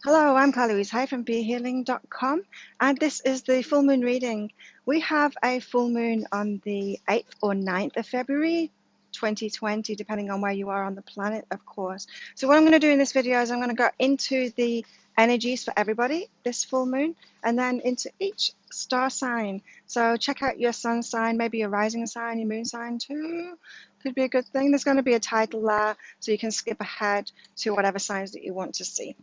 Hello, I'm Carly Louise Hay from BeHealing.com, and this is the full moon reading. We have a full moon on the 8th or 9th of February 2020, depending on where you are on the planet, of course. So what I'm going to do in this video is I'm going to go into the energies for everybody, this full moon, and then into each star sign. So check out your sun sign, maybe your rising sign, your moon sign too. Could be a good thing. There's going to be a title there, so you can skip ahead to whatever signs that you want to see.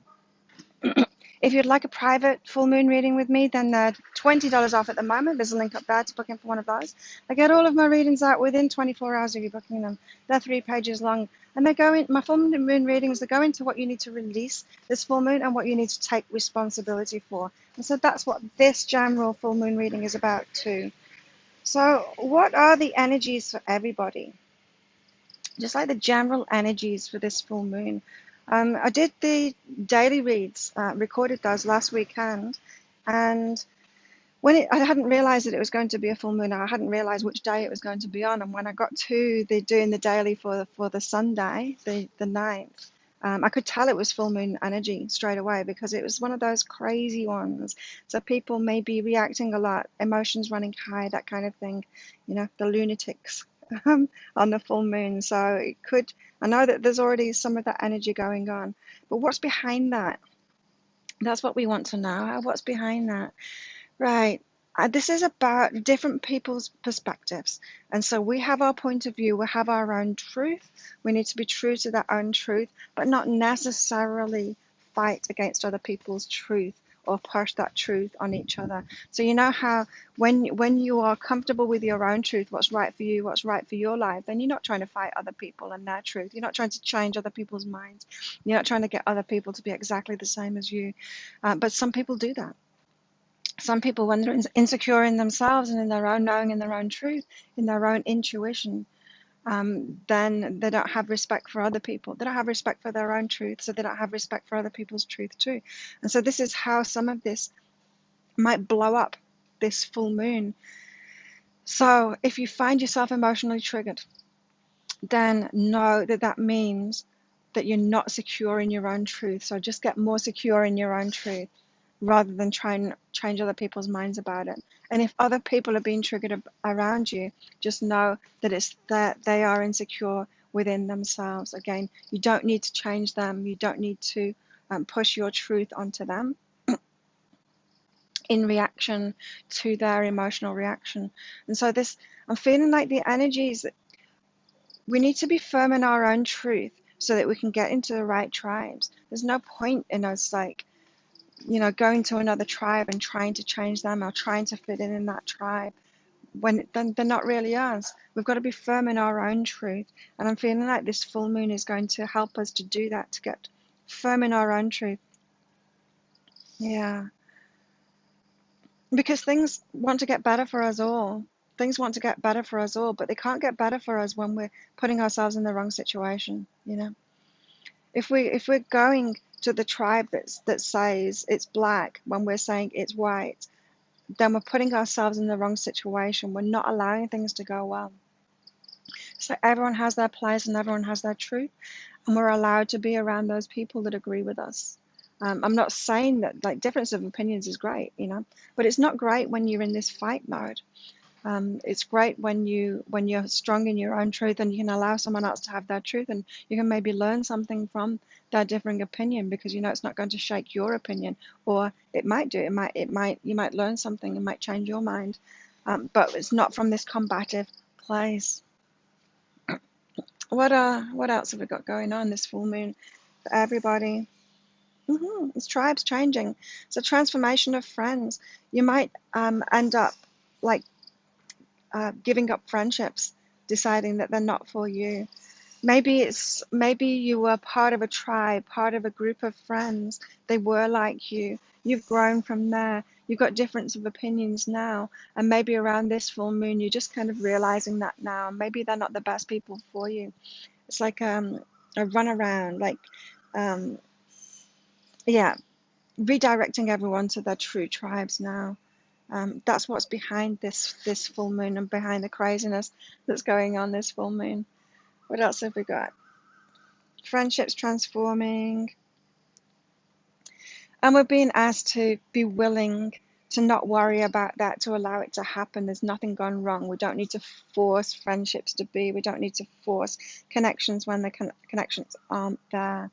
If you'd like a private full moon reading with me, then they're $20 off at the moment. There's a link up there to book in for one of those. I get all of my readings out within 24 hours of you booking them. They're 3 pages long, and they go in my full moon readings. They go into what you need to release this full moon and what you need to take responsibility for. And so that's what this general full moon reading is about too. So, what are the energies for everybody? Just like the general energies for this full moon. I did the daily reads, recorded those last weekend, and I hadn't realized that it was going to be a full moon. I hadn't realized which day it was going to be on, and when I got to doing the daily for the Sunday, the 9th, I could tell it was full moon energy straight away because it was one of those crazy ones. So people may be reacting a lot, emotions running high, that kind of thing, the lunatics on the full moon. So I know that there's already some of that energy going on, but what's behind that? That's what we want to know. What's behind that? Right. This is about different people's perspectives. And so we have our point of view, we have our own truth. We need to be true to that own truth, but not necessarily fight against other people's truth or push that truth on each other. So you know how when you are comfortable with your own truth, what's right for you, what's right for your life, then you're not trying to fight other people and their truth. You're not trying to change other people's minds. You're not trying to get other people to be exactly the same as you. But some people do that. Some people, when they're insecure in themselves and in their own knowing, in their own truth, in their own intuition, then they don't have respect for other people. They don't have respect for their own truth, so they don't have respect for other people's truth too. And so this is how some of this might blow up this full moon. So if you find yourself emotionally triggered, then know that that means that you're not secure in your own truth. So just get more secure in your own truth rather than try and change other people's minds about it. And if other people are being triggered around you, just know that it's that they are insecure within themselves. Again, you don't need to change them. You don't need to push your truth onto them in reaction to their emotional reaction. And so I'm feeling like the energies, we need to be firm in our own truth so that we can get into the right tribes. There's no point in us going to another tribe and trying to change them or trying to fit in that tribe when they're not really us. We've got to be firm in our own truth. And I'm feeling like this full moon is going to help us to do that, to get firm in our own truth. Yeah. Because things want to get better for us all. Things want to get better for us all, but they can't get better for us when we're putting ourselves in the wrong situation, If we're going to the tribe that says it's black when we're saying it's white, then we're putting ourselves in the wrong situation. We're not allowing things to go well. So everyone has their place and everyone has their truth, and we're allowed to be around those people that agree with us. I'm not saying that difference of opinions is great, but it's not great when you're in this fight mode. It's great when you're strong in your own truth and you can allow someone else to have their truth, and you can maybe learn something from their differing opinion because it's not going to shake your opinion, or it might do. You might learn something. It might change your mind, but it's not from this combative place. What else have we got going on this full moon for everybody? It's tribes changing. So transformation of friends. You might end up like giving up friendships, deciding that they're not for you. Maybe you were part of a tribe, part of a group of friends. They were like you. You've grown from there. You've got difference of opinions now, and maybe around this full moon, you're just kind of realizing that now. Maybe they're not the best people for you. It's like a runaround, redirecting everyone to their true tribes now. That's what's behind this full moon and behind the craziness that's going on this full moon. What else have we got? Friendships transforming. And we're being asked to be willing to not worry about that, to allow it to happen. There's nothing gone wrong. We don't need to force friendships to be. We don't need to force connections when the connections aren't there.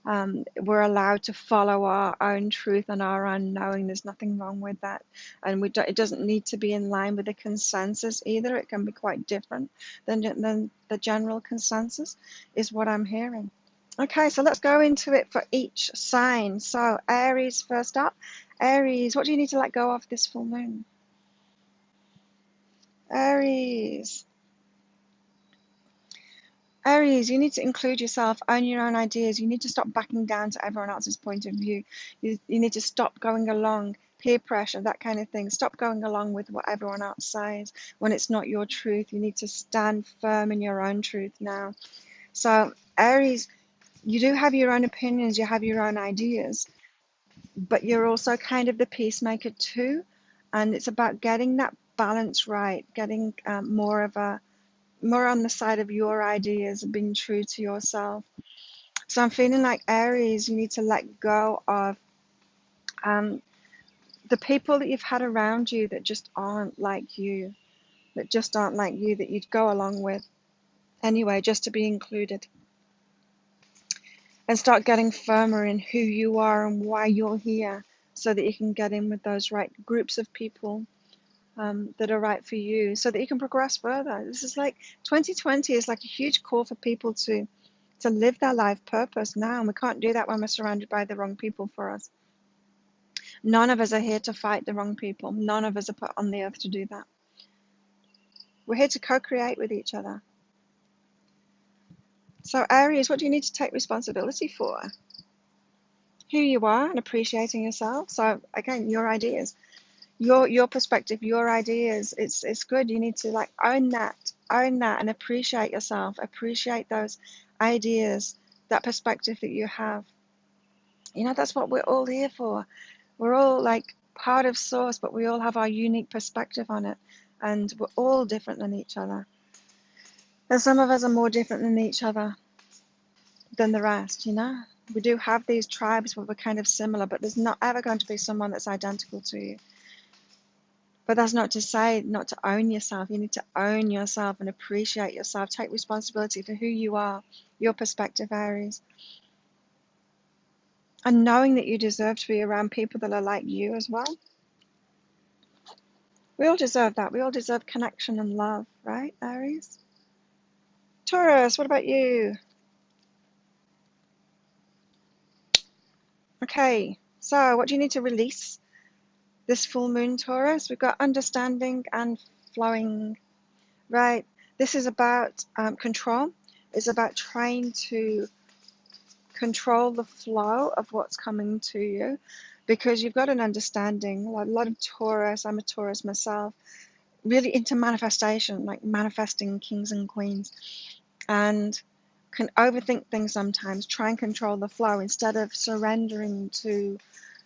We're allowed to follow our own truth and our own knowing. There's nothing wrong with that. And it doesn't need to be in line with the consensus either. It can be quite different than the general consensus, is what I'm hearing. Okay, so let's go into it for each sign. So Aries first up. Aries, what do you need to let go of this full moon? Aries. Aries, you need to include yourself, own your own ideas. You need to stop backing down to everyone else's point of view. You need to stop going along, peer pressure, that kind of thing. Stop going along with what everyone else says when it's not your truth. You need to stand firm in your own truth now. So Aries, you do have your own opinions, you have your own ideas, but you're also kind of the peacemaker too. And it's about getting that balance right, getting more on the side of your ideas and being true to yourself. So I'm feeling like Aries, you need to let go of the people that you've had around you that just aren't like you, that you'd go along with anyway, just to be included. And start getting firmer in who you are and why you're here, so that you can get in with those right groups of people that are right for you, so that you can progress further. This is like 2020 is like a huge call for people to live their life purpose now, and we can't do that when we're surrounded by the wrong people for us. None of us are here to fight the wrong people. None of us are put on the earth to do that. We're here to co-create with each other. So Aries, what do you need to take responsibility for? Who you are and appreciating yourself. So again, your ideas, your perspective, your ideas, it's good. You need to like own that and appreciate yourself, appreciate those ideas, that perspective that you have. You know, that's what we're all here for. We're all like part of Source, but we all have our unique perspective on it, and we're all different than each other. And some of us are more different than each other than the rest, you know? We do have these tribes where we're kind of similar, but there's not ever going to be someone that's identical to you. But that's not to say not to own yourself. You need to own yourself and appreciate yourself. Take responsibility for who you are, your perspective, Aries. And knowing that you deserve to be around people that are like you as well. We all deserve that. We all deserve connection and love, right, Aries? Taurus, what about you? Okay, so what do you need to release this full moon, Taurus? We've got understanding and flowing, right? This is about control. It's about trying to control the flow of what's coming to you, because you've got an understanding. A lot of Taurus, I'm a Taurus myself, really into manifestation, like manifesting kings and queens, and can overthink things sometimes, try and control the flow instead of surrendering to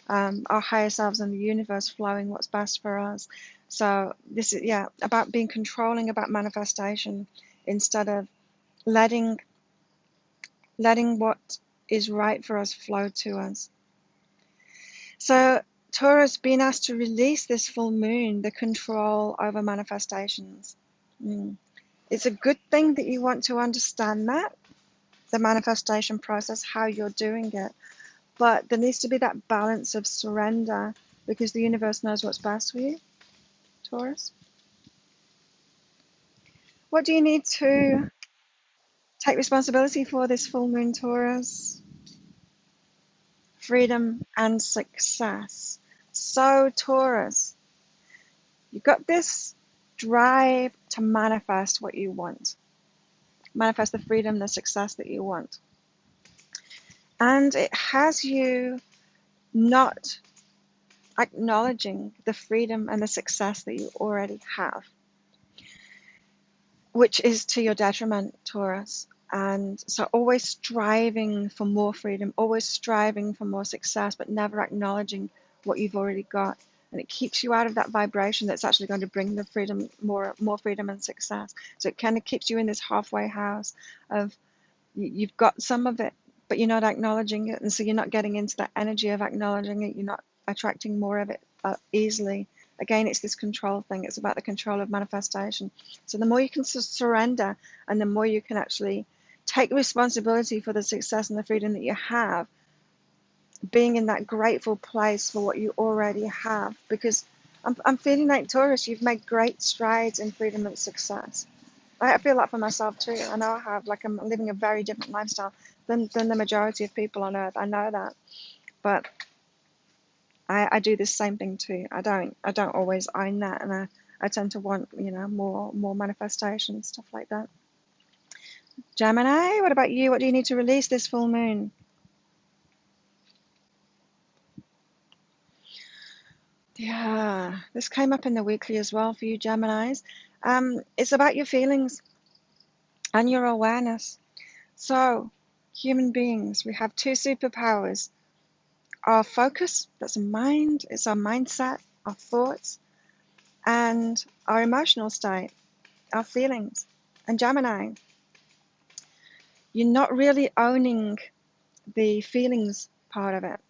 our higher selves and the universe flowing what's best for us. So this is, yeah, about being controlling, about manifestation, instead of letting what is right for us flow to us. So Taurus, being asked to release this full moon, the control over manifestations. It's a good thing that you want to understand that, the manifestation process, how you're doing it. But there needs to be that balance of surrender, because the universe knows what's best for you, Taurus. What do you need to take responsibility for this full moon, Taurus? Freedom and success. So Taurus, you've got this drive to manifest what you want. Manifest the freedom, the success that you want. And it has you not acknowledging the freedom and the success that you already have, which is to your detriment, Taurus. And so always striving for more freedom, always striving for more success, but never acknowledging what you've already got. And it keeps you out of that vibration that's actually going to bring the freedom, more freedom and success. So it kind of keeps you in this halfway house of, you've got some of it, but you're not acknowledging it, and so you're not getting into that energy of acknowledging it. You're not attracting more of it easily. Again, it's this control thing. It's about the control of manifestation. So the more you can surrender, and the more you can actually take responsibility for the success and the freedom that you have, being in that grateful place for what you already have. Because I'm feeling like, Taurus, you've made great strides in freedom and success. I feel that for myself too. I know I have. Like, I'm living a very different lifestyle than the majority of people on earth. I know that. But I do the same thing too. I don't always own that, and I tend to want, more manifestation, stuff like that. Gemini, what about you? What do you need to release this full moon? Yeah, this came up in the weekly as well for you, Geminis. It's about your feelings and your awareness. So, human beings, we have two superpowers. Our focus, that's a mind, it's our mindset, our thoughts, and our emotional state, our feelings. And Gemini, you're not really owning the feelings part of it.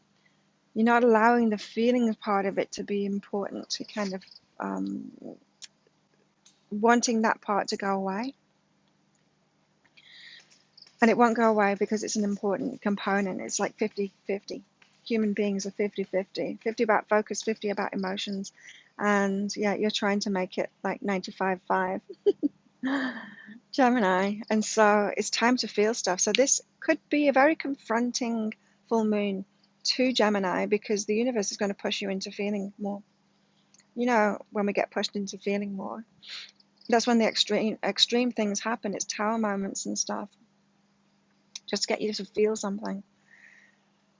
You're not allowing the feelings part of it to be important, to kind of wanting that part to go away. And it won't go away because it's an important component. It's like 50-50. Human beings are 50-50. 50 about focus, 50 about emotions. And yeah, you're trying to make it like 95-5. Gemini. And so it's time to feel stuff. So this could be a very confronting full moon to Gemini, because the universe is going to push you into feeling more. When we get pushed into feeling more, that's when the extreme things happen. It's tower moments and stuff. Just to get you to feel something.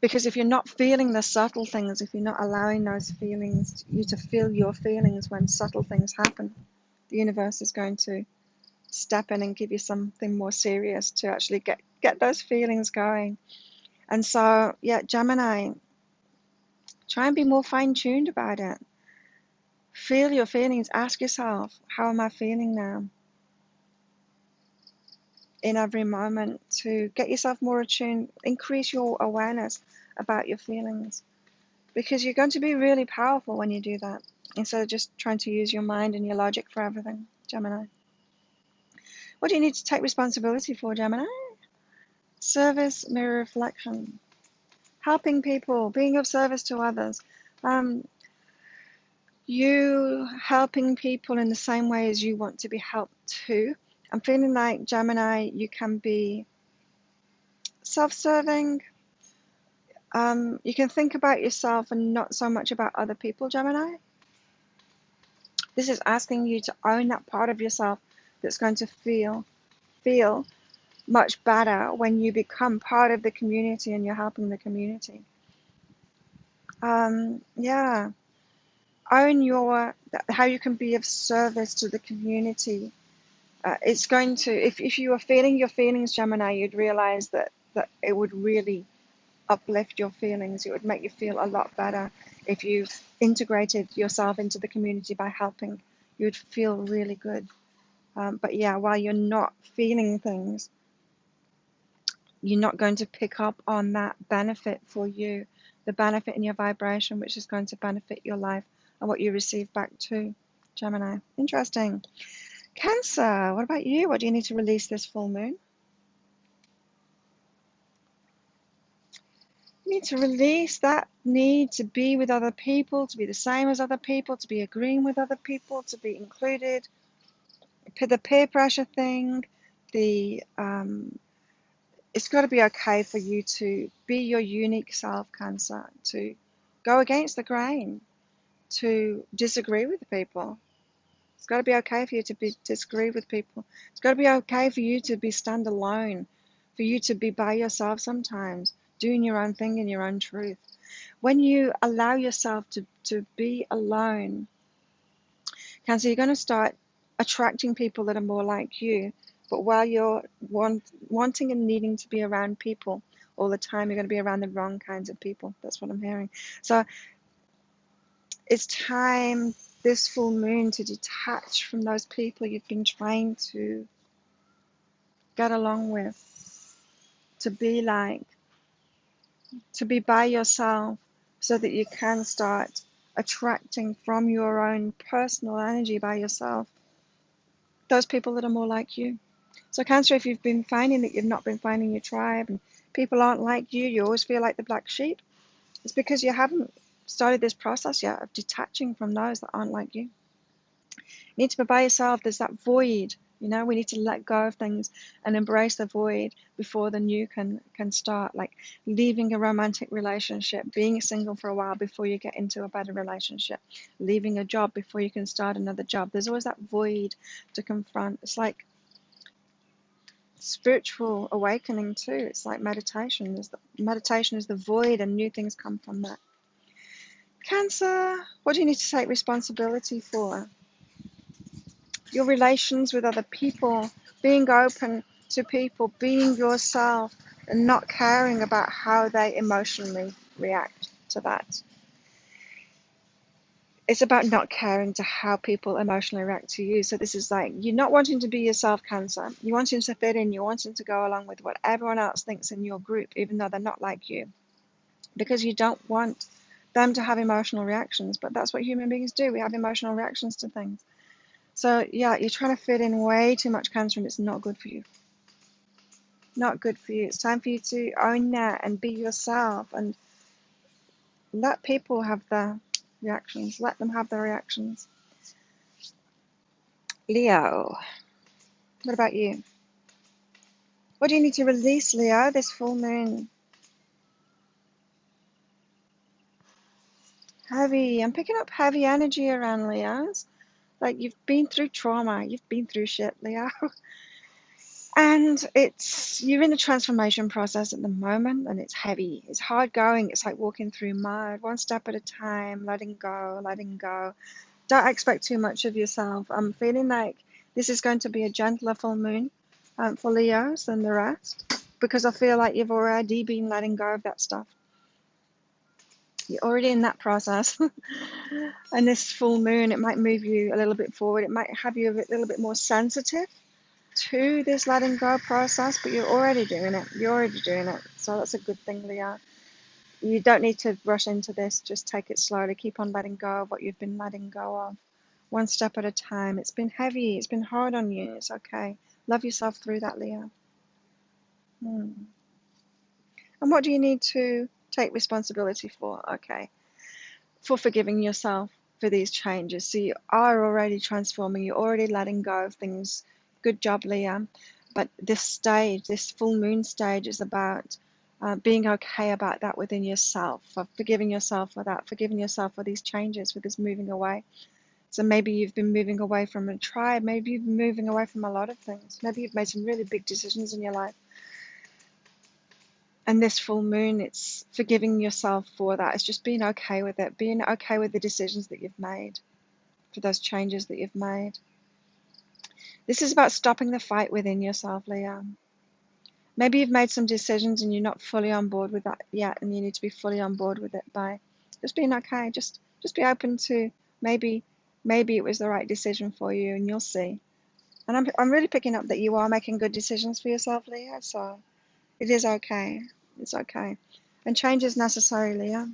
Because if you're not feeling the subtle things, if you're not allowing those feelings, you to feel your feelings when subtle things happen, the universe is going to step in and give you something more serious to actually get those feelings going. And so, yeah, Gemini, try and be more fine-tuned about it. Feel your feelings. Ask yourself, how am I feeling now? In every moment, to get yourself more attuned, increase your awareness about your feelings, because you're going to be really powerful when you do that, instead of just trying to use your mind and your logic for everything. Gemini, what do you need to take responsibility for, Gemini? Service, mirror reflection, helping people, being of service to others. You helping people in the same way as you want to be helped too. I'm feeling like, Gemini, you can be self-serving. You can think about yourself and not so much about other people, Gemini. This is asking you to own that part of yourself that's going to feel much better when you become part of the community and you're helping the community. Yeah, own how you can be of service to the community. It's going to, if you were feeling your feelings, Gemini, you'd realize that it would really uplift your feelings. It would make you feel a lot better if you integrated yourself into the community by helping. You'd feel really good. But yeah, while you're not feeling things, you're not going to pick up on that benefit for you, the benefit in your vibration, which is going to benefit your life and what you receive back too, Gemini. Interesting. Cancer, what about you? What do you need to release this full moon? You need to release that need to be with other people, to be the same as other people, to be agreeing with other people, to be included. The peer pressure thing, it's got to be okay for you to be your unique self, Cancer, to go against the grain, to disagree with people. It's got to be okay for you to disagree with people. It's got to be okay for you to be stand alone, for you to be by yourself sometimes, doing your own thing in your own truth. When you allow yourself to be alone, Cancer, you're going to start attracting people that are more like you. But while you're wanting and needing to be around people all the time, you're going to be around the wrong kinds of people. That's what I'm hearing. So it's time this full moon to detach from those people you've been trying to get along with, to be like. to be by yourself so that you can start attracting from your own personal energy by yourself those people that are more like you. So Cancer, if you've been finding that you've not been finding your tribe and people aren't like you always feel like the black sheep, it's because you haven't started this process yet of detaching from those that aren't like you. You need to be by yourself. There's that void. We need to let go of things and embrace the void before the new can start. Like leaving a romantic relationship, being single for a while before you get into a better relationship, leaving a job before you can start another job. There's always that void to confront. It's like spiritual awakening too. It's like meditation. Meditation is the void, and new things come from that. Cancer, what do you need to take responsibility for? Your relations with other people, being open to people, being yourself, and not caring about how they emotionally react to that. It's about not caring to how people emotionally react to you. So this is like you're not wanting to be yourself, Cancer. You're wanting to fit in. You're wanting to go along with what everyone else thinks in your group, even though they're not like you, because you don't want them to have emotional reactions. But that's what human beings do. We have emotional reactions to things. So yeah, you're trying to fit in way too much, Cancer, and it's not good for you. Not good for you. It's time for you to own that and be yourself and let people have their reactions. Let them have their reactions. Leo, what about you? What do you need to release, Leo, this full moon? Heavy. I'm picking up heavy energy around Leos. Like you've been through trauma. You've been through shit, Leo. And you're in the transformation process at the moment, and it's heavy. It's hard going. It's like walking through mud, one step at a time, letting go, letting go. Don't expect too much of yourself. I'm feeling like this is going to be a gentler full moon for Leos than the rest, because I feel like you've already been letting go of that stuff. You're already in that process. And this full moon, it might move you a little bit forward. It might have you a little bit more sensitive to this letting go process, but you're already doing it. You're already doing it. So that's a good thing, Leo. You don't need to rush into this. Just take it slowly. Keep on letting go of what you've been letting go of. One step at a time. It's been heavy. It's been hard on you. It's okay. Love yourself through that, Leo. And what do you need to take responsibility for? Okay. For forgiving yourself for these changes. So you are already transforming. You're already letting go of things. Good job, Leo. But this stage, this full moon stage, is about being okay about that within yourself, of forgiving yourself for that, forgiving yourself for these changes, for this moving away. So maybe you've been moving away from a tribe, maybe you've been moving away from a lot of things. Maybe you've made some really big decisions in your life. And this full moon, it's forgiving yourself for that. It's just being okay with it, being okay with the decisions that you've made, for those changes that you've made. This is about stopping the fight within yourself, Leo. Maybe you've made some decisions and you're not fully on board with that yet, and you need to be fully on board with it by just being okay. Just be open to maybe it was the right decision for you, and you'll see. And I'm really picking up that you are making good decisions for yourself, Leo. So it is okay. It's okay. And change is necessary, Leo.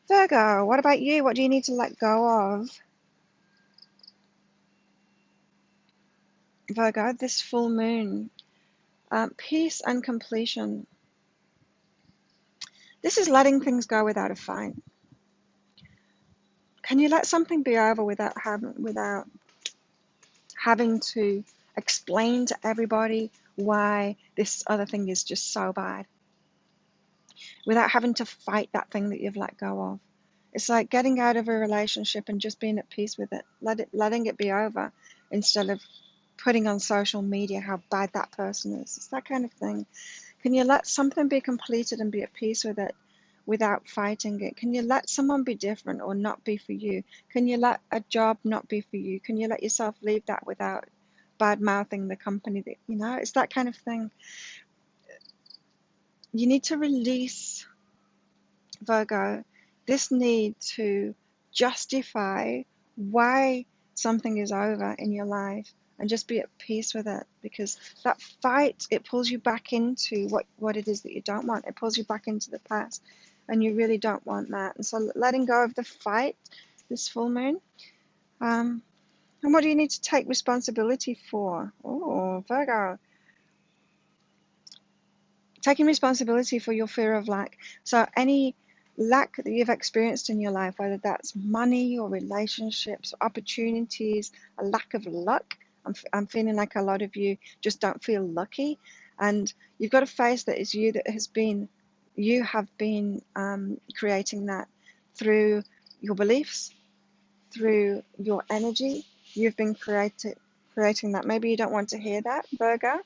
Virgo, what about you? What do you need to let go of? Virgo, this full moon. Peace and completion. This is letting things go without a fight. Can you let something be over without having to explain to everybody why this other thing is just so bad? Without having to fight that thing that you've let go of. It's like getting out of a relationship and just being at peace with it, letting it be over, instead of putting on social media how bad that person is. It's that kind of thing. Can you let something be completed and be at peace with it without fighting it? Can you let someone be different or not be for you? Can you let a job not be for you? Can you let yourself leave that without bad mouthing the company that, it's that kind of thing. You need to release, Virgo, this need to justify why something is over in your life and just be at peace with it, because that fight, it pulls you back into what it is that you don't want. It pulls you back into the past, and you really don't want that. And so letting go of the fight this full moon. And what do you need to take responsibility for? Oh, Virgo, taking responsibility for your fear of lack. So any lack that you've experienced in your life, whether that's money or relationships, opportunities, a lack of luck. I'm feeling like a lot of you just don't feel lucky, and you've got to face that it's you that has been, you have been creating that through your beliefs, through your energy. You've been creating that. Maybe you don't want to hear that, Virgo,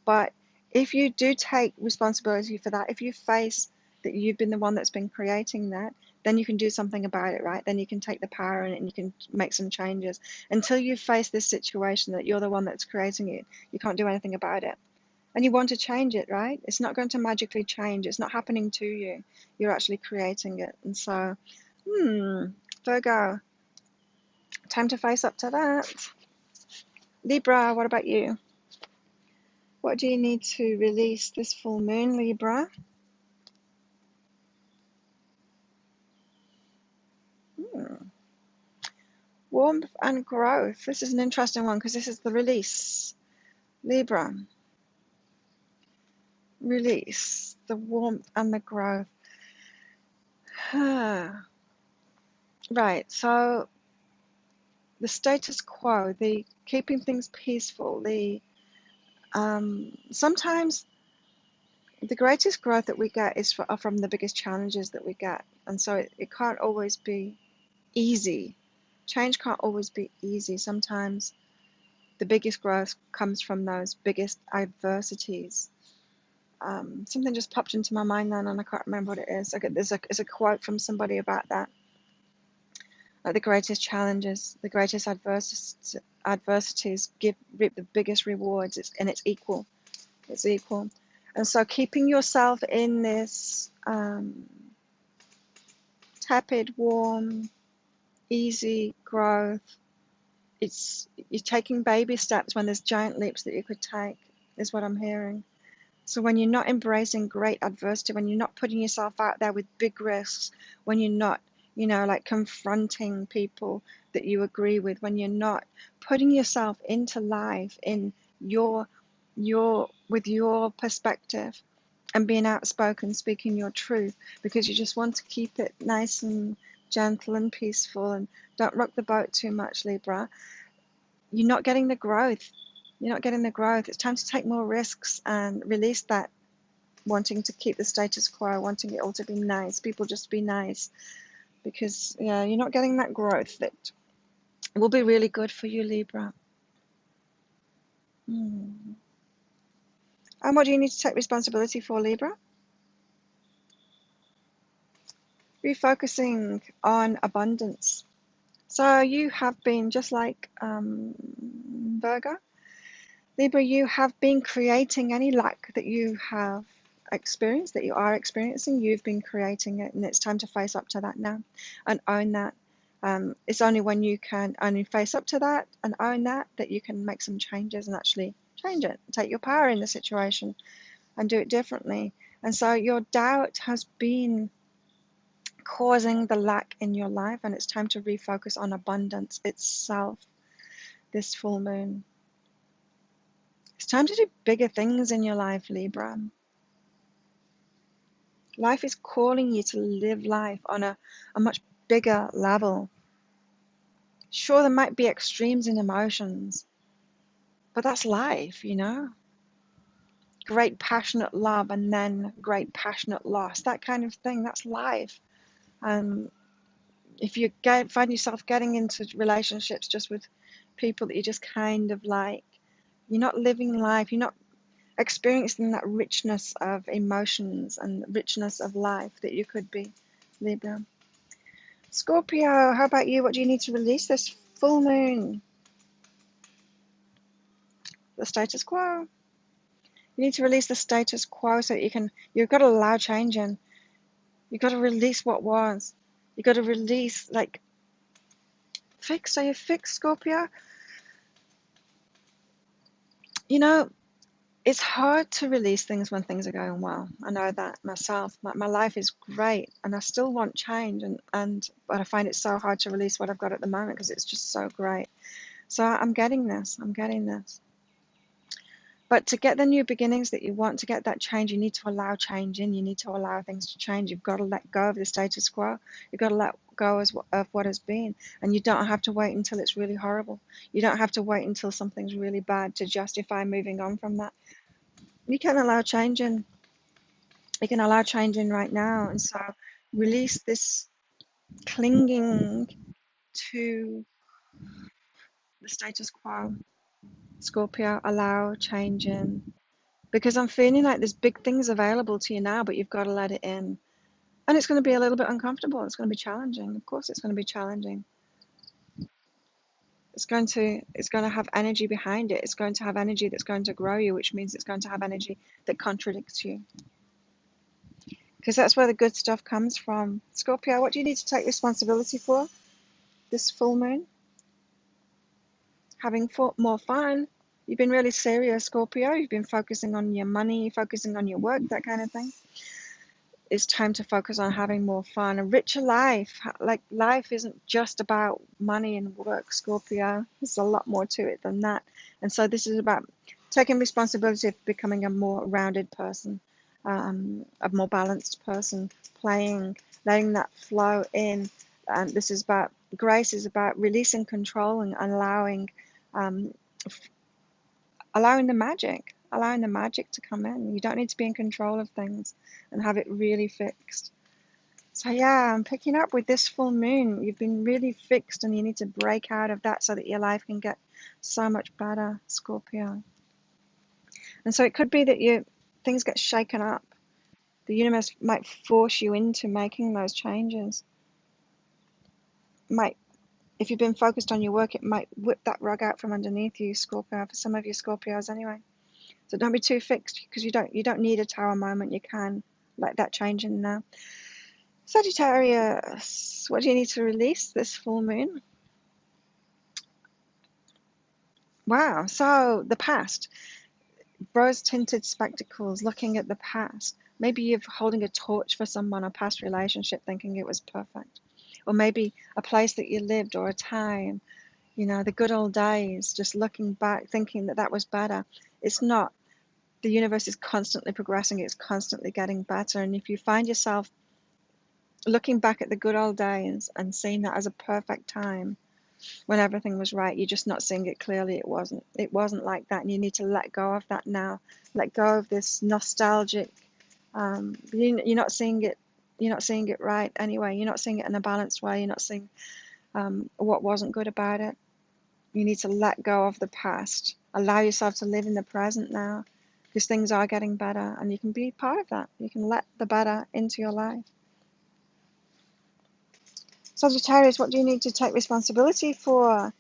but if you do take responsibility for that, if you face that you've been the one that's been creating that, then you can do something about it, right? Then you can take the power in it and you can make some changes. Until you face this situation that you're the one that's creating it, you can't do anything about it. And you want to change it, right? It's not going to magically change. It's not happening to you. You're actually creating it. And so, Virgo, time to face up to that. Libra, what about you? What do you need to release this full moon, Libra? Warmth and growth. This is an interesting one because this is the release. Libra, release, the warmth and the growth. Right, so the status quo, the keeping things peaceful, the sometimes the greatest growth that we get is from the biggest challenges that we get, and so it can't always be easy. Change can't always be easy. Sometimes the biggest growth comes from those biggest adversities. Something just popped into my mind then, and I can't remember what it is. There's a quote from somebody about that. Like the greatest challenges, the greatest adversities reap the biggest rewards, and it's equal. It's equal. And so keeping yourself in this tepid, warm, easy growth, you're taking baby steps when there's giant leaps that you could take, is what I'm hearing. So when you're not embracing great adversity, when you're not putting yourself out there with big risks, when you're not, like confronting people that you agree with, when you're not putting yourself into life in with your perspective and being outspoken, speaking your truth, because you just want to keep it nice and gentle and peaceful and don't rock the boat too much, Libra, you're not getting the growth. You're not getting the growth. It's time to take more risks and release that wanting to keep the status quo, wanting it all to be nice. People just be nice, because you're not getting that growth that will be really good for you, Libra. And what do you need to take responsibility for, Libra? Refocusing on abundance. So you have been, just like Virgo, Libra, you have been creating any lack that you have experienced, that you are experiencing. You've been creating it, and it's time to face up to that now and own that. It's only when you can only face up to that and own that you can make some changes and actually change it, take your power in the situation and do it differently. And so your doubt has been causing the lack in your life, and it's time to refocus on abundance itself this full moon. It's time to do bigger things in your life, Libra. Life is calling you to live life on a much bigger level. Sure, there might be extremes in emotions, but that's life, Great passionate love and then great passionate loss, that kind of thing, that's life. If you find yourself getting into relationships just with people that you just kind of like, you're not living life, you're not experiencing that richness of emotions and richness of life that you could be, Libra. Scorpio, how about you? What do you need to release this full moon? The status quo. You need to release the status quo so that you've got to allow change in. You've got to release what was. You've got to release, are you fixed, Scorpio? you know, it's hard to release things when things are going well. I know that myself. My life is great and I still want change, but I find it so hard to release what I've got at the moment because it's just so great. So I'm getting this. I'm getting this. But to get the new beginnings that you want, to get that change, you need to allow change in. You need to allow things to change. You've got to let go of the status quo. You've got to let go of what has been. And you don't have to wait until it's really horrible. You don't have to wait until something's really bad to justify moving on from that. You can allow change in. You can allow change in right now. And so release this clinging to the status quo. Scorpio, allow change in. Because I'm feeling like there's big things available to you now, but you've got to let it in. And it's going to be a little bit uncomfortable. It's going to be challenging. Of course, it's going to be challenging. It's going to have energy behind it. It's going to have energy that's going to grow you, which means it's going to have energy that contradicts you. Because that's where the good stuff comes from. Scorpio, what do you need to take responsibility for this full moon? Having more fun. You've been really serious, Scorpio. You've been focusing on your money, focusing on your work, that kind of thing. It's time to focus on having more fun, a richer life. Like, life isn't just about money and work, Scorpio. There's a lot more to it than that. And so this is about taking responsibility of becoming a more rounded person, a more balanced person, playing, letting that flow in. And this is about grace, is about releasing control and um, allowing the magic to come in. You don't need to be in control of things and have it really fixed. So yeah, I'm picking up with this full moon. You've been really fixed and you need to break out of that so that your life can get so much better, Scorpio. And so it could be that things get shaken up. The universe might force you into making those changes. If you've been focused on your work, it might whip that rug out from underneath you, Scorpio, for some of you Scorpios anyway. So don't be too fixed, because you don't need a tower moment. You can let that change in now. Sagittarius, what do you need to release this full moon? Wow, so the past. Rose-tinted spectacles, looking at the past. Maybe you're holding a torch for someone, a past relationship, thinking it was perfect. Or maybe a place that you lived, or a time, the good old days, just looking back, thinking that was better. It's not. The universe is constantly progressing, it's constantly getting better. And if you find yourself looking back at the good old days and seeing that as a perfect time when everything was right, you're just not seeing it clearly. It wasn't like that, and you need to let go of that now. Let go of this nostalgic, you're not seeing it right anyway. You're not seeing it in a balanced way. You're not seeing what wasn't good about it. You need to let go of the past. Allow yourself to live in the present now, because things are getting better and you can be part of that. You can let the better into your life. Sagittarius, what do you need to take responsibility for?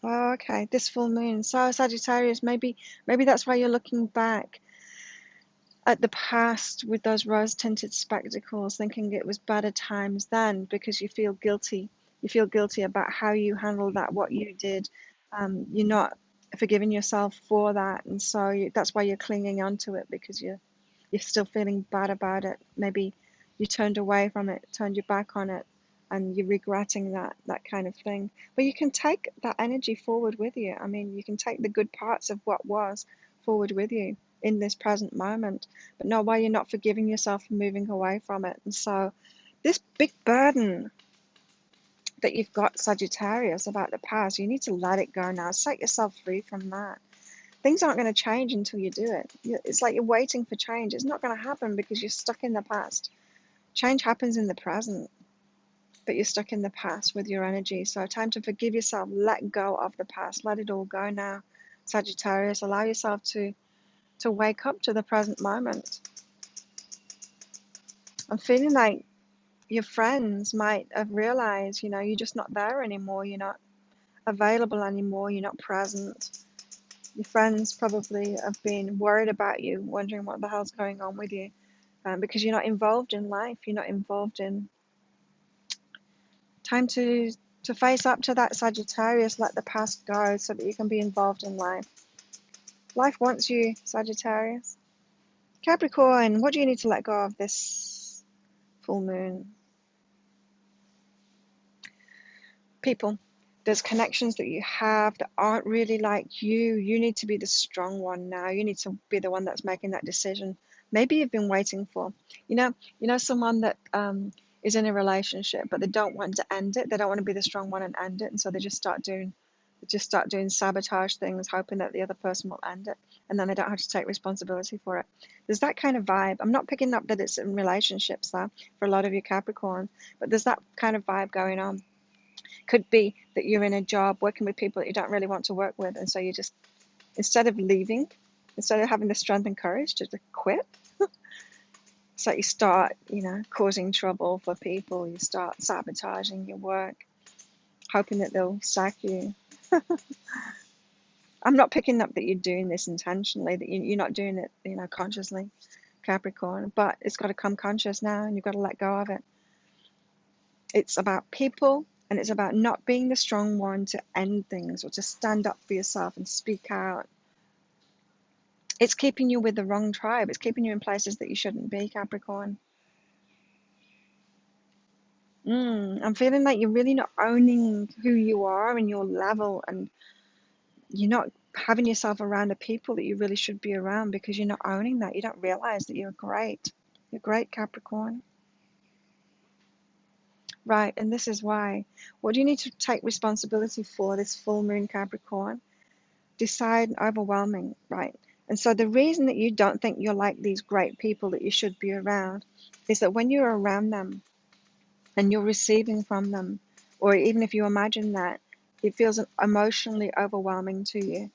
Oh, okay, this full moon. So Sagittarius, maybe that's why you're looking back at the past with those rose-tinted spectacles, thinking it was better times then, because you feel guilty. You feel guilty about how you handled that, what you did. You're not forgiving yourself for that, and so that's why you're clinging onto it, because you're still feeling bad about it. Maybe you turned away from it, turned your back on it, and you're regretting that kind of thing. But you can take that energy forward with you. I mean, you can take the good parts of what was forward with you in this present moment, but not why you're not forgiving yourself for moving away from it. And so this big burden that you've got, Sagittarius, about the past, you need to let it go now. Set yourself free from that. Things aren't going to change until you do it. It's like you're waiting for change. It's not going to happen because you're stuck in the past. Change happens in the present, but you're stuck in the past with your energy. So time to forgive yourself. Let go of the past. Let it all go now, Sagittarius. Allow yourself to wake up to the present moment. I'm feeling like your friends might have realized, you're just not there anymore. You're not available anymore. You're not present. Your friends probably have been worried about you, wondering what the hell's going on with you, because you're not involved in life. You're not involved in time to To face up to that, Sagittarius, let the past go so that you can be involved in life. Life wants you, Sagittarius. Capricorn, what do you need to let go of this full moon? People. There's connections that you have that aren't really like you. You need to be the strong one now. You need to be the one that's making that decision. Maybe you've been waiting for, someone that is in a relationship, but they don't want to end it. They don't want to be the strong one and end it, and so they just start doing sabotage things, hoping that the other person will end it, and then they don't have to take responsibility for it. There's that kind of vibe. I'm not picking up that it's in relationships though, for a lot of you Capricorn, but there's that kind of vibe going on. Could be that you're in a job working with people that you don't really want to work with, and so you just, instead of leaving, instead of having the strength and courage to quit, so you start, causing trouble for people. You start sabotaging your work, hoping that they'll sack you. I'm not picking up that you're doing this intentionally, that you're not doing it, consciously, Capricorn, but it's got to come conscious now, and you've got to let go of it. It's about people, and it's about not being the strong one to end things or to stand up for yourself and speak out. It's keeping you with the wrong tribe. It's keeping you in places that you shouldn't be, Capricorn. I'm feeling like you're really not owning who you are and your level, and you're not having yourself around the people that you really should be around because you're not owning that. You don't realize that you're great. You're great, Capricorn. Right, and this is why. What do you need to take responsibility for this full moon, Capricorn? Decide overwhelming, right? And so the reason that you don't think you're like these great people that you should be around is that when you're around them and you're receiving from them, or even if you imagine that, it feels emotionally overwhelming to you.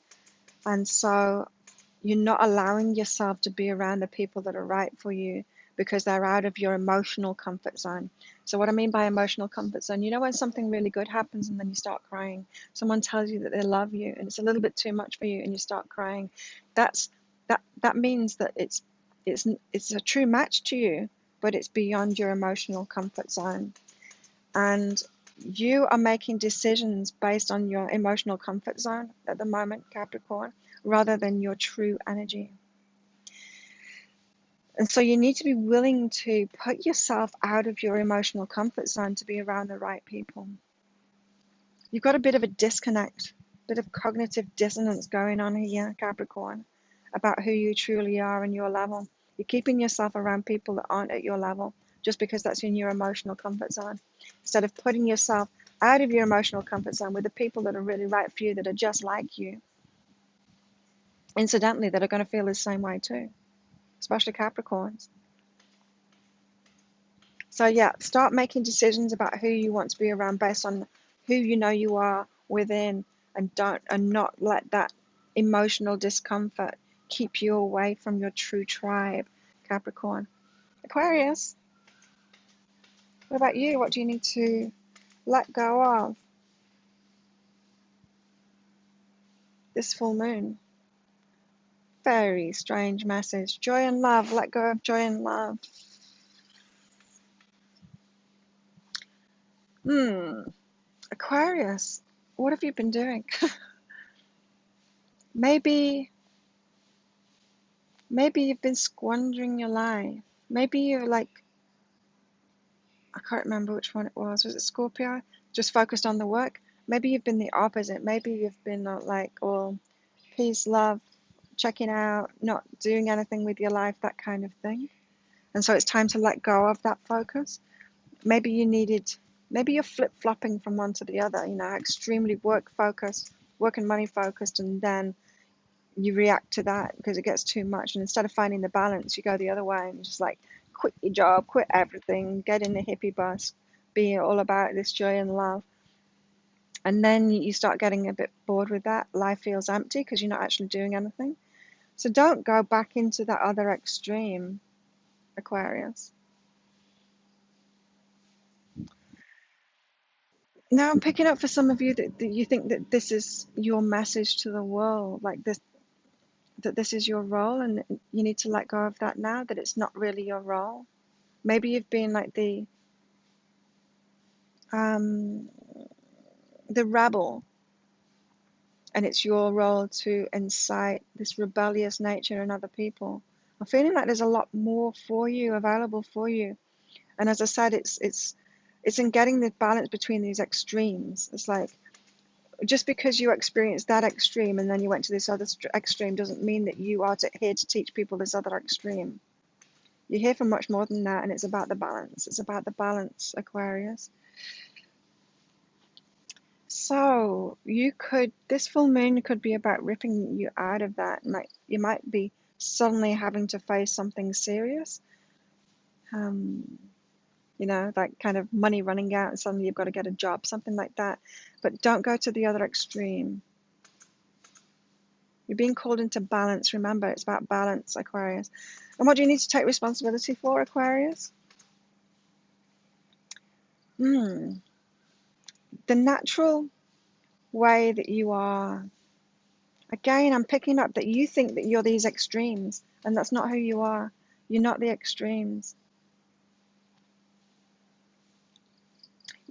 And so you're not allowing yourself to be around the people that are right for you because they're out of your emotional comfort zone. So what I mean by emotional comfort zone, when something really good happens and then you start crying, someone tells you that they love you and it's a little bit too much for you and you start crying, that means that it's a true match to you, but it's beyond your emotional comfort zone. And you are making decisions based on your emotional comfort zone at the moment, Capricorn, rather than your true energy. And so you need to be willing to put yourself out of your emotional comfort zone to be around the right people. You've got a bit of a disconnect, a bit of cognitive dissonance going on here, Capricorn, about who you truly are and your level. You're keeping yourself around people that aren't at your level just because that's in your emotional comfort zone, instead of putting yourself out of your emotional comfort zone with the people that are really right for you, that are just like you, incidentally, that are going to feel the same way too, especially Capricorns. So yeah, start making decisions about who you want to be around based on who you know you are within, and not let that emotional discomfort keep you away from your true tribe, Capricorn. Aquarius, what about you? What do you need to let go of this full moon? Very strange message. Joy and love. Let go of joy and love. Aquarius, what have you been doing? Maybe you've been squandering your life. Maybe you're like, I can't remember which one it was. Was it Scorpio? Just focused on the work. Maybe you've been the opposite. Maybe you've been like all peace, love, checking out, not doing anything with your life, that kind of thing. And so it's time to let go of that focus. Maybe you're flip-flopping from one to the other, extremely work focused, work and money focused, and then you react to that because it gets too much. And instead of finding the balance, you go the other way and just like quit your job, quit everything, get in the hippie bus, be all about this joy and love. And then you start getting a bit bored with that. Life feels empty because you're not actually doing anything. So don't go back into that other extreme, Aquarius. Now I'm picking up for some of you that you think that this is your message to the world, like this, that this is your role, and you need to let go of that now, that it's not really your role. Maybe you've been like the the rebel, and it's your role to incite this rebellious nature in other people. I'm feeling like there's a lot more for you, available for you. And as I said, it's in getting the balance between these extremes. It's like, just because you experienced that extreme and then you went to this other extreme doesn't mean that you are here to teach people this other extreme. You're here for much more than that, and it's about the balance. It's about the balance, Aquarius. So this full moon could be about ripping you out of that. You might be suddenly having to face something serious. Like kind of money running out and suddenly you've got to get a job, something like that. But don't go to the other extreme. You're being called into balance. Remember, it's about balance, Aquarius. And what do you need to take responsibility for, Aquarius? The natural way that you are. Again, I'm picking up that you think that you're these extremes, and that's not who you are. You're not the extremes.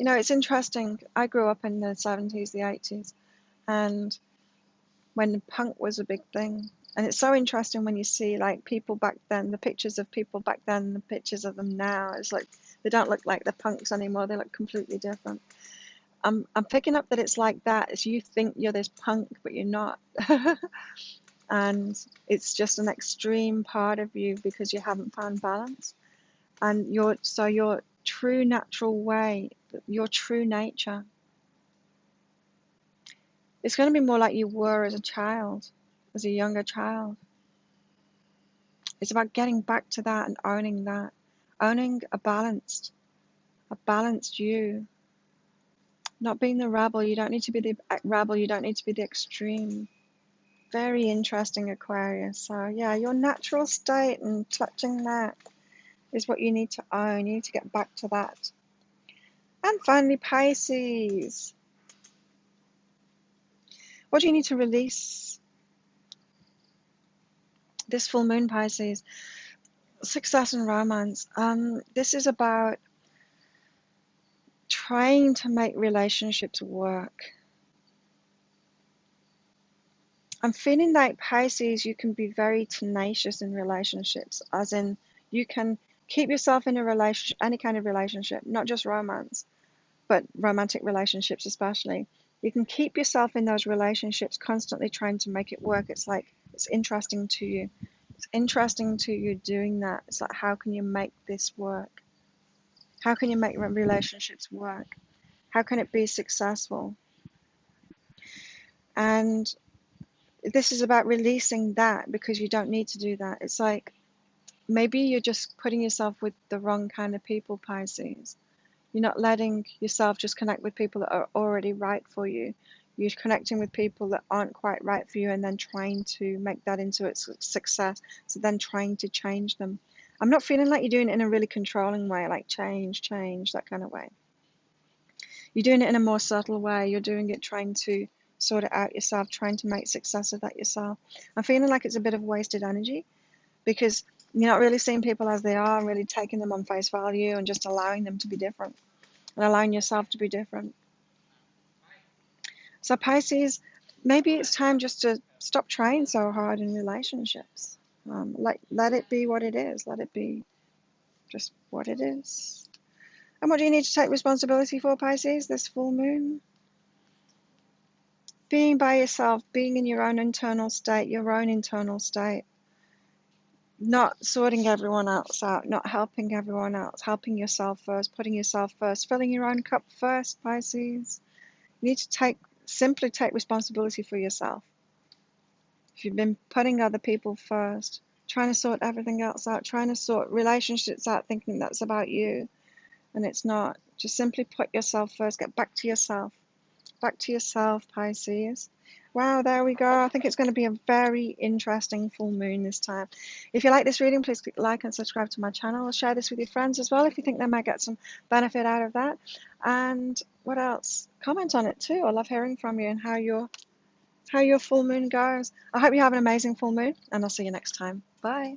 It's interesting. I grew up in the 70s, the 80s, and when punk was a big thing. And it's so interesting when you see like people back then, the pictures of people back then, the pictures of them now. It's like they don't look like the punks anymore. They look completely different. I'm picking up that it's like that. It's you think you're this punk, but you're not. And it's just an extreme part of you because you haven't found balance. And your true natural way, your true nature, it's going to be more like you were as a child, as a younger child. It's about getting back to that and owning that. Owning a balanced you. Not being the rebel. You don't need to be the rebel. You don't need to be the extreme. Very interesting, Aquarius. So yeah, your natural state and touching that is what you need to own. You need to get back to that. And finally, Pisces. What do you need to release? This full moon, Pisces. Success and romance. This is about trying to make relationships work. I'm feeling like Pisces, you can be very tenacious in relationships, as in you can keep yourself in a relationship, any kind of relationship, not just romance, but romantic relationships especially. You can keep yourself in those relationships constantly trying to make it work. It's like, it's interesting to you. It's interesting to you doing that. It's like, how can you make this work? How can you make relationships work? How can it be successful? And this is about releasing that because you don't need to do that. It's like, maybe you're just putting yourself with the wrong kind of people, Pisces. You're not letting yourself just connect with people that are already right for you. You're connecting with people that aren't quite right for you and then trying to make that into its success. So then trying to change them. I'm not feeling like you're doing it in a really controlling way, like change, that kind of way. You're doing it in a more subtle way. You're doing it trying to sort it out yourself, trying to make success of that yourself. I'm feeling like it's a bit of wasted energy because you're not really seeing people as they are, really taking them on face value and just allowing them to be different and allowing yourself to be different. So Pisces, maybe it's time just to stop trying so hard in relationships. Let it be what it is. Let it be just what it is. And what do you need to take responsibility for, Pisces, this full moon? Being by yourself, being in your own internal state, not sorting everyone else out, not helping everyone else, helping yourself first, putting yourself first, filling your own cup first, Pisces. You need to simply take responsibility for yourself. If you've been putting other people first, trying to sort everything else out, trying to sort relationships out, thinking that's about you, and it's not. Just simply put yourself first. Get back to yourself. Back to yourself, Pisces. Wow, there we go. I think it's going to be a very interesting full moon this time. If you like this reading, please click like and subscribe to my channel. Share this with your friends as well if you think they might get some benefit out of that. And what else? Comment on it too. I love hearing from you and how your full moon goes. I hope you have an amazing full moon, and I'll see you next time. Bye.